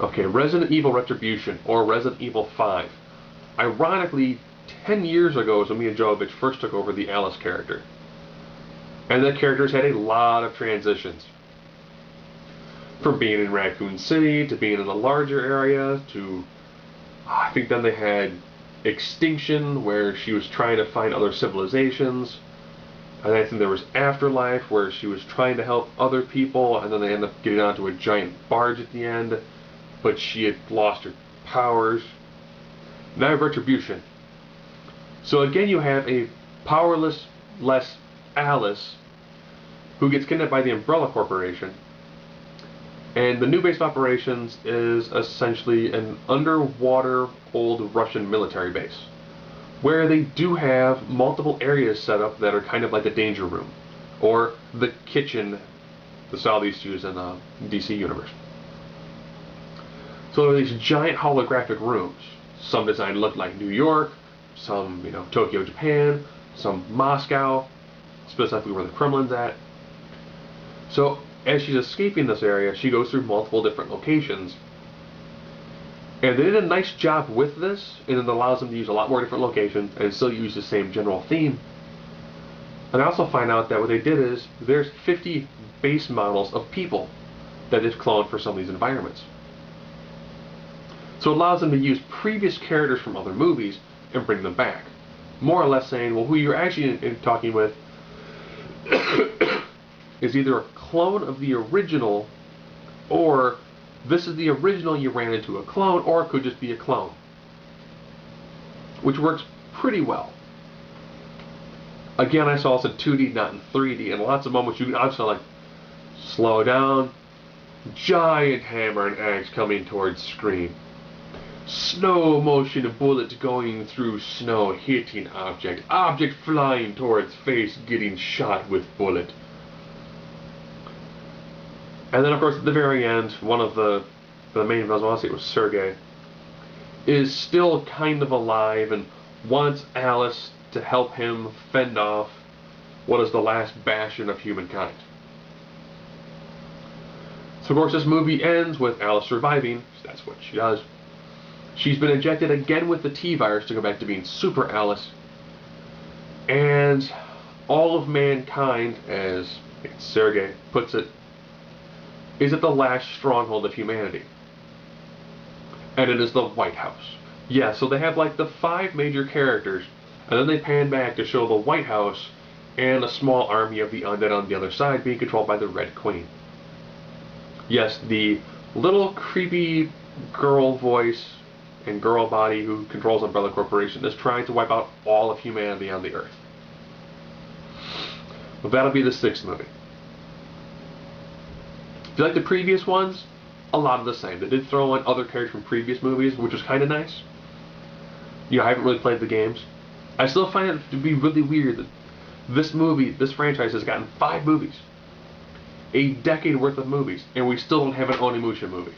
Okay, Resident Evil Retribution, or Resident Evil 5. Ironically, 10 years ago was when Milla Jovovich first took over the Alice character. And the characters had a lot of transitions. From being in Raccoon City, to being in a larger area, to... I think then they had Extinction, where she was trying to find other civilizations. And I think there was Afterlife, where she was trying to help other people, and then they end up getting onto a giant barge at the end, but she had lost her powers. Now I have Retribution. So again, you have a powerless, less Alice, who gets kidnapped by the Umbrella Corporation. And the new base of operations is essentially an underwater old Russian military base, where they do have multiple areas set up that are kind of like the danger room, or the kitchen, the style they used to use in the DC universe. So there are these giant holographic rooms. Some designed to look like New York, some, Tokyo, Japan, some Moscow, specifically where the Kremlin's at. So as she's escaping this area, she goes through multiple different locations. And they did a nice job with this, and it allows them to use a lot more different locations and still use the same general theme. And I also find out that what they did is, there's 50 base models of people that they've cloned for some of these environments. So it allows them to use previous characters from other movies and bring them back. More or less saying, well, who you're actually talking with is either a clone of the original, or this is the original, you ran into a clone, or it could just be a clone. Which works pretty well. Again, I saw this in 2D, not in 3D, and lots of moments you can obviously like slow down, giant hammer and axe coming towards screen. Slow motion of bullets going through snow, hitting object. Object flying towards face, getting shot with bullet. And then, of course, at the very end, one of the main villains, I want to say it was Sergei, is still kind of alive and wants Alice to help him fend off what is the last bastion of humankind. So, of course, this movie ends with Alice surviving. That's what she does. She's been injected again with the T-virus to go back to being Super Alice. And all of mankind, as Sergei puts it, is at the last stronghold of humanity. And it is the White House. Yeah, so they have like the 5 major characters, and then they pan back to show the White House and a small army of the undead on the other side being controlled by the Red Queen. Yes, the little creepy girl voice and girl body who controls Umbrella Corporation is trying to wipe out all of humanity on the Earth. Well, that'll be the 6th movie. If you like the previous ones, a lot of the same. They did throw in other characters from previous movies, which was kind of nice. I haven't really played the games. I still find it to be really weird that this franchise has gotten 5 movies. A decade worth of movies, and we still don't have an Onimusha movie.